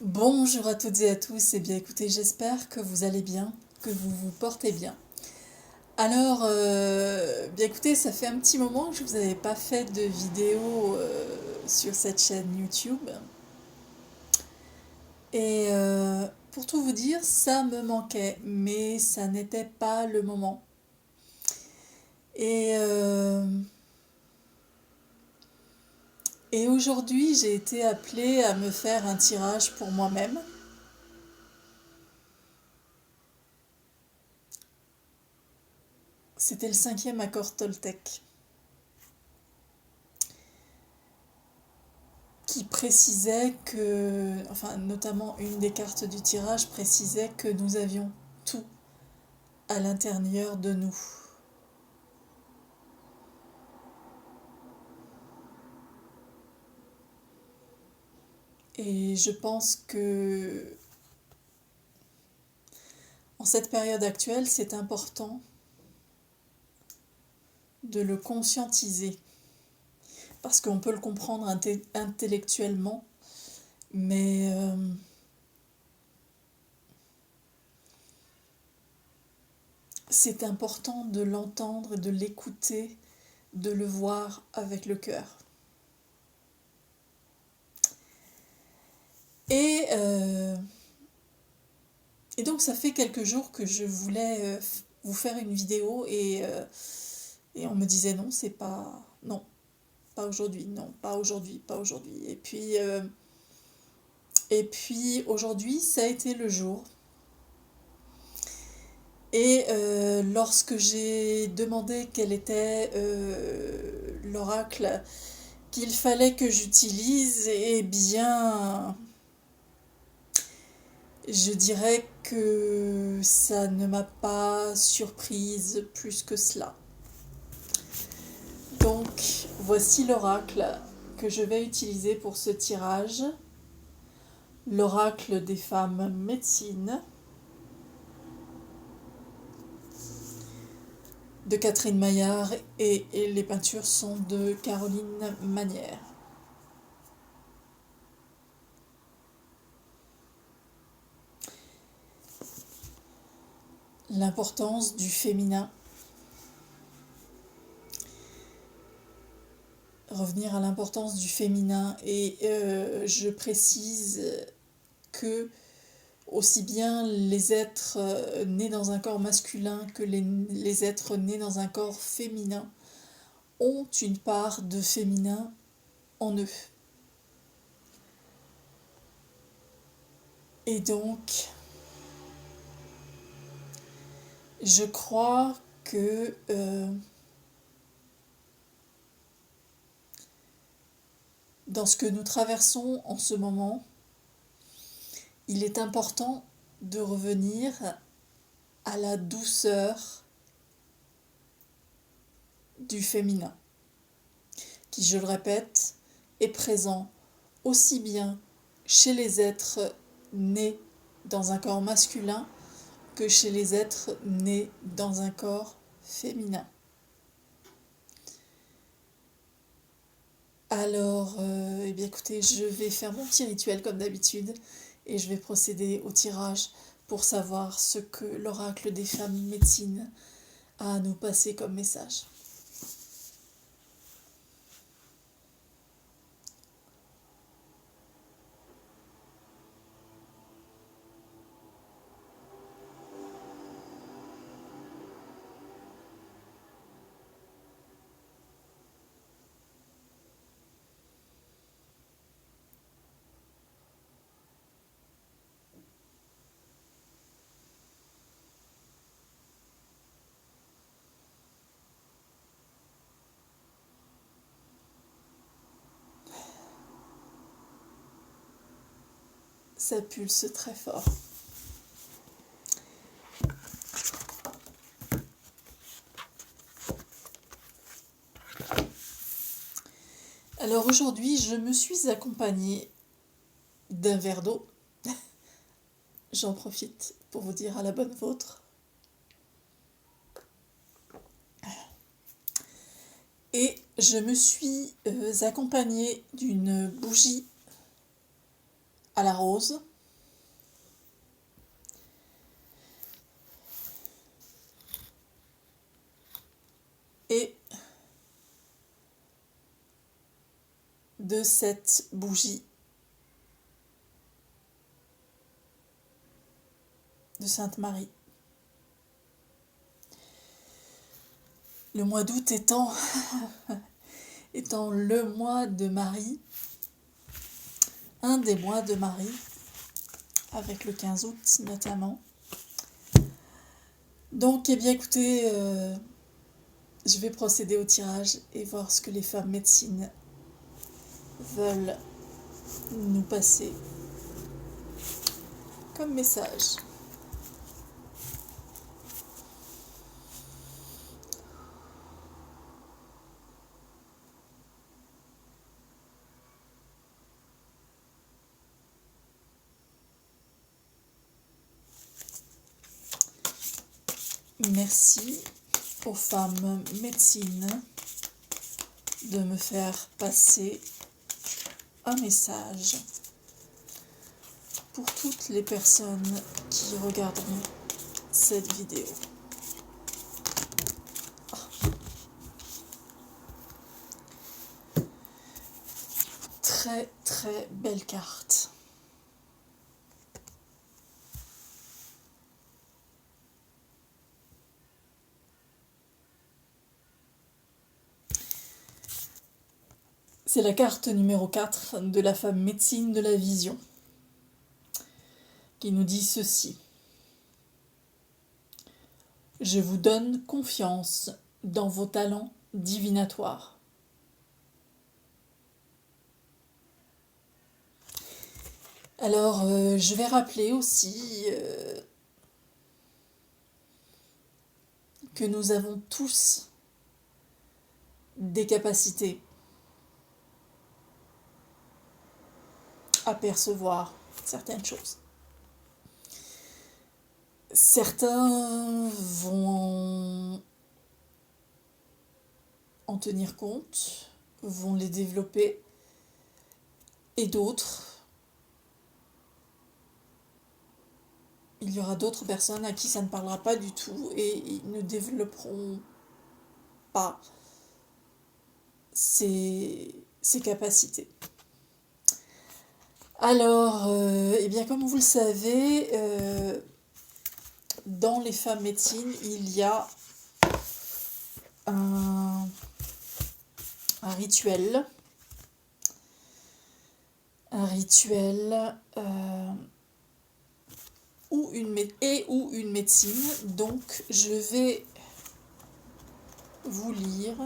Bonjour à toutes et à tous, et bien écoutez, j'espère que vous allez bien, que vous vous portez bien. Alors, bien écoutez, ça fait un petit moment que je vous avais pas fait de vidéo sur cette chaîne YouTube. Et pour tout vous dire, ça me manquait, mais ça n'était pas le moment. Et, euh, et aujourd'hui, j'ai été appelée à me faire un tirage pour moi-même. C'était le cinquième accord Toltec, qui précisait que, enfin notamment une des cartes du tirage précisait que nous avions tout à l'intérieur de nous. Et je pense que en cette période actuelle, c'est important de le conscientiser. Parce qu'on peut le comprendre intellectuellement, mais c'est important de l'entendre, de l'écouter, de le voir avec le cœur. Et Et donc ça fait quelques jours que je voulais vous faire une vidéo et on me disait non, c'est pas... Non, pas aujourd'hui, non, pas aujourd'hui, pas aujourd'hui. Et puis aujourd'hui, ça a été le jour. Et lorsque j'ai demandé quel était l'oracle qu'il fallait que j'utilise, eh bien, je dirais que ça ne m'a pas surprise plus que cela. Donc, voici l'oracle que je vais utiliser pour ce tirage. L'oracle des femmes médecines de Catherine Maillard et les peintures sont de Caroline Manière. L'importance du féminin. Revenir à l'importance du féminin et je précise que aussi bien les êtres nés dans un corps masculin que les êtres nés dans un corps féminin ont une part de féminin en eux. Et donc, je crois que dans ce que nous traversons en ce moment, il est important de revenir à la douceur du féminin, qui, je le répète, est présent aussi bien chez les êtres nés dans un corps masculin que chez les êtres nés dans un corps féminin. Alors, eh bien écoutez, je vais faire mon petit rituel comme d'habitude et je vais procéder au tirage pour savoir ce que l'oracle des femmes médecines a à nous passer comme message. Ça pulse très fort. Alors aujourd'hui, je me suis accompagnée d'un verre d'eau. J'en profite pour vous dire à la bonne vôtre. Et je me suis accompagnée d'une bougie à la rose. Et de cette bougie de Sainte Marie. Le mois d'août étant le mois de Marie, un des mois de Marie, avec le 15 août notamment. Donc, eh bien écoutez, je vais procéder au tirage et voir ce que les femmes médecines veulent nous passer comme message. Merci aux femmes médecines de me faire passer un message pour toutes les personnes qui regarderont cette vidéo. Très très belle carte. C'est la carte numéro 4 de la femme médecine de la vision qui nous dit ceci. Je vous donne confiance dans vos talents divinatoires. Alors, je vais rappeler aussi que nous avons tous des capacités à percevoir certaines choses. Certains vont en tenir compte, vont les développer, et d'autres, il y aura d'autres personnes à qui ça ne parlera pas du tout et ils ne développeront pas ces capacités. Alors, eh bien, comme vous le savez, dans les femmes médecines, il y a un rituel. Ou une médecine. Donc, je vais vous lire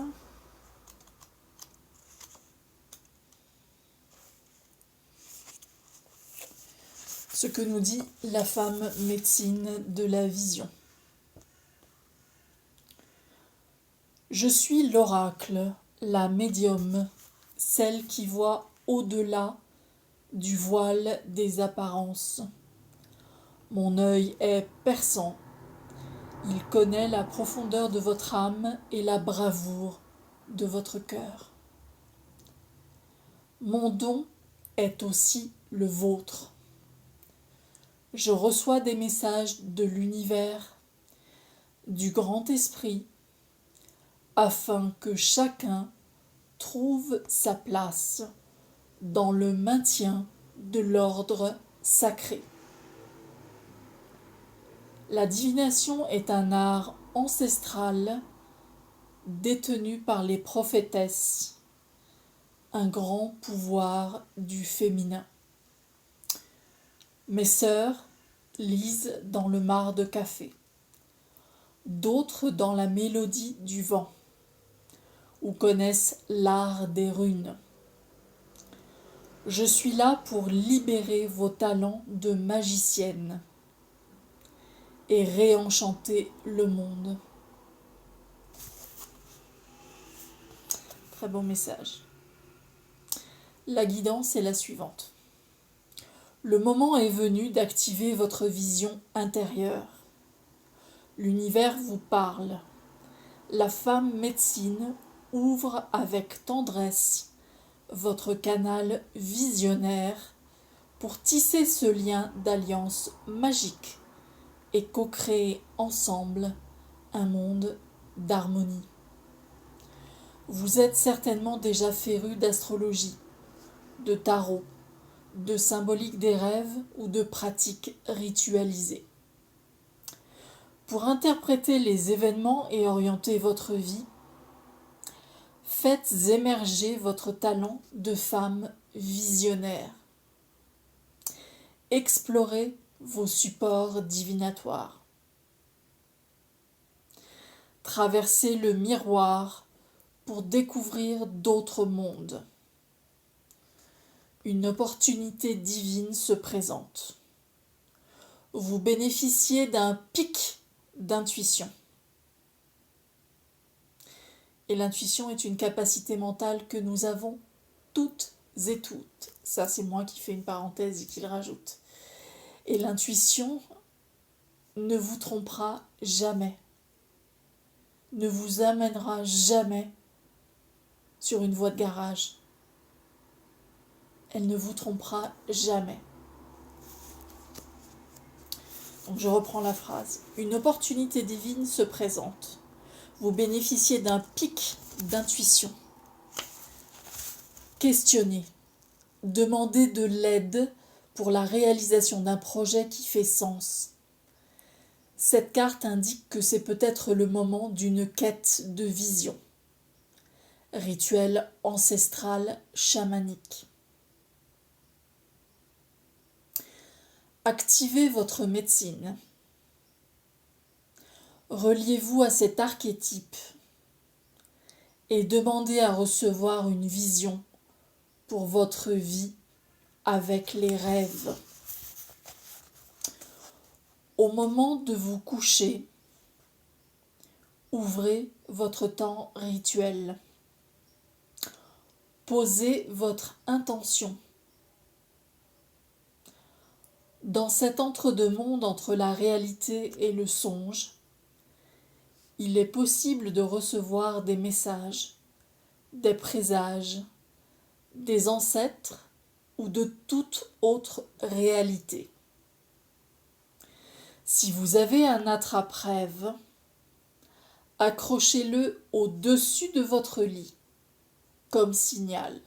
ce que nous dit la femme médecine de la vision. Je suis l'oracle, la médium, celle qui voit au-delà du voile des apparences. Mon œil est perçant. Il connaît la profondeur de votre âme et la bravoure de votre cœur. Mon don est aussi le vôtre. Je reçois des messages de l'univers, du grand esprit, afin que chacun trouve sa place dans le maintien de l'ordre sacré. La divination est un art ancestral détenu par les prophétesses, un grand pouvoir du féminin. Mes sœurs lisent dans le marc de café, d'autres dans la mélodie du vent, ou connaissent l'art des runes. Je suis là pour libérer vos talents de magicienne et réenchanter le monde. Très beau message. La guidance est la suivante. Le moment est venu d'activer votre vision intérieure. L'univers vous parle. La femme médecine ouvre avec tendresse votre canal visionnaire pour tisser ce lien d'alliance magique et co-créer ensemble un monde d'harmonie. Vous êtes certainement déjà férus d'astrologie, de tarot, de symbolique des rêves ou de pratiques ritualisées. Pour interpréter les événements et orienter votre vie, faites émerger votre talent de femme visionnaire. Explorez vos supports divinatoires. Traversez le miroir pour découvrir d'autres mondes. Une opportunité divine se présente. Vous bénéficiez d'un pic d'intuition. Et l'intuition est une capacité mentale que nous avons toutes et toutes. Ça, c'est moi qui fais une parenthèse et qui le rajoute. Et l'intuition ne vous trompera jamais. Ne vous amènera jamais sur une voie de garage. Elle ne vous trompera jamais. Donc je reprends la phrase. Une opportunité divine se présente. Vous bénéficiez d'un pic d'intuition. Questionnez. Demandez de l'aide pour la réalisation d'un projet qui fait sens. Cette carte indique que c'est peut-être le moment d'une quête de vision. Rituel ancestral chamanique. Activez votre médecine. Reliez-vous à cet archétype et demandez à recevoir une vision pour votre vie avec les rêves. Au moment de vous coucher, ouvrez votre temps rituel. Posez votre intention. Dans cet entre-deux-mondes entre la réalité et le songe, il est possible de recevoir des messages, des présages, des ancêtres ou de toute autre réalité. Si vous avez un attrape-rêve, accrochez-le au-dessus de votre lit, comme signal.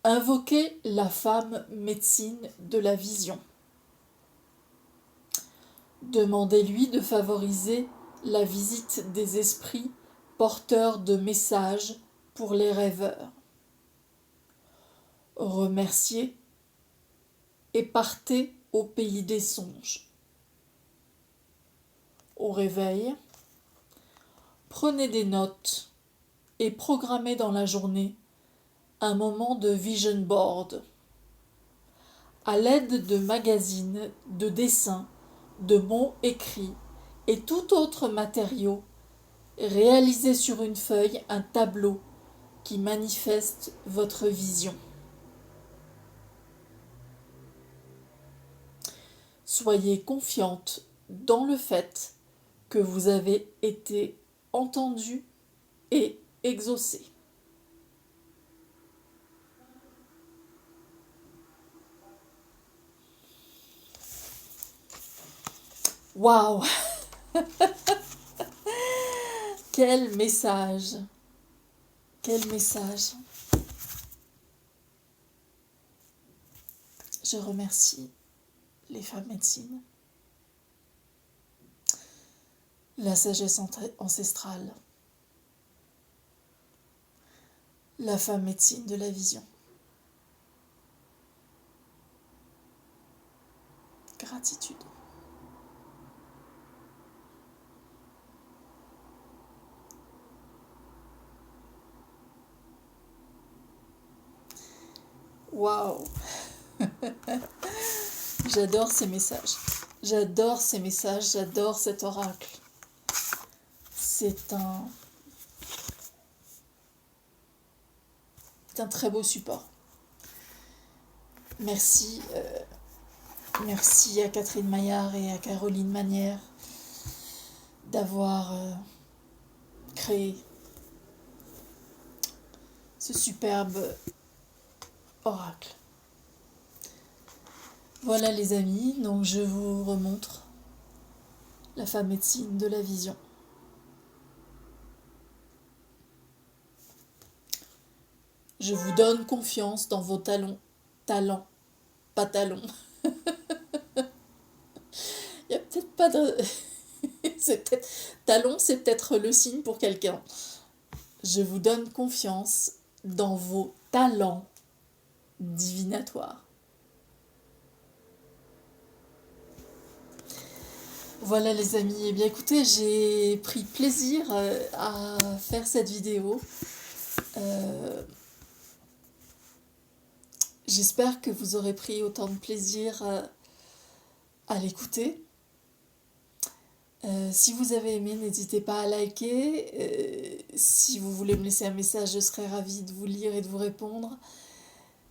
Invoquez la femme médecine de la vision. Demandez-lui de favoriser la visite des esprits porteurs de messages pour les rêveurs. Remerciez et partez au pays des songes. Au réveil, prenez des notes et programmez dans la journée un moment de vision board. À l'aide de magazines, de dessins, de mots écrits et tout autre matériau, réalisez sur une feuille un tableau qui manifeste votre vision. Soyez confiante dans le fait que vous avez été entendue et exaucée. Waouh! Quel message! Quel message! Je remercie les femmes médecines, la sagesse ancestrale, la femme médecine de la vision. Gratitude. Waouh! J'adore ces messages. J'adore ces messages, j'adore cet oracle. C'est un très beau support. Merci, merci à Catherine Maillard et à Caroline Manière d'avoir créé ce superbe oracle. Voilà les amis, donc je vous remontre la femme médecine de la vision. Je vous donne confiance dans vos talents, pas talons. Il n'y a peut-être pas de... Talon, c'est peut-être le signe pour quelqu'un. Je vous donne confiance dans vos talents divinatoires. Voilà les amis, eh bien écoutez, j'ai pris plaisir à faire cette vidéo. J'espère que vous aurez pris autant de plaisir à l'écouter. Si vous avez aimé, n'hésitez pas à liker. Si vous voulez me laisser un message, je serai ravie de vous lire et de vous répondre.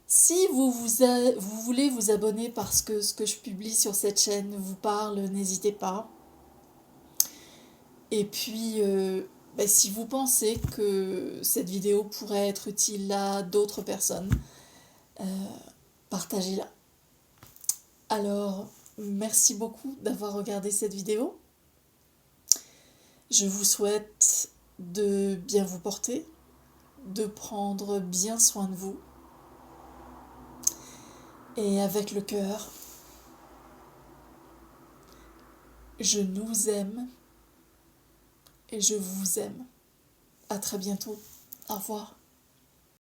Si vous voulez vous abonner parce que ce que je publie sur cette chaîne vous parle, n'hésitez pas. Et puis, si vous pensez que cette vidéo pourrait être utile à d'autres personnes, partagez-la. Alors, merci beaucoup d'avoir regardé cette vidéo. Je vous souhaite de bien vous porter, de prendre bien soin de vous. Et avec le cœur, je nous aime et je vous aime. À très bientôt. Au revoir.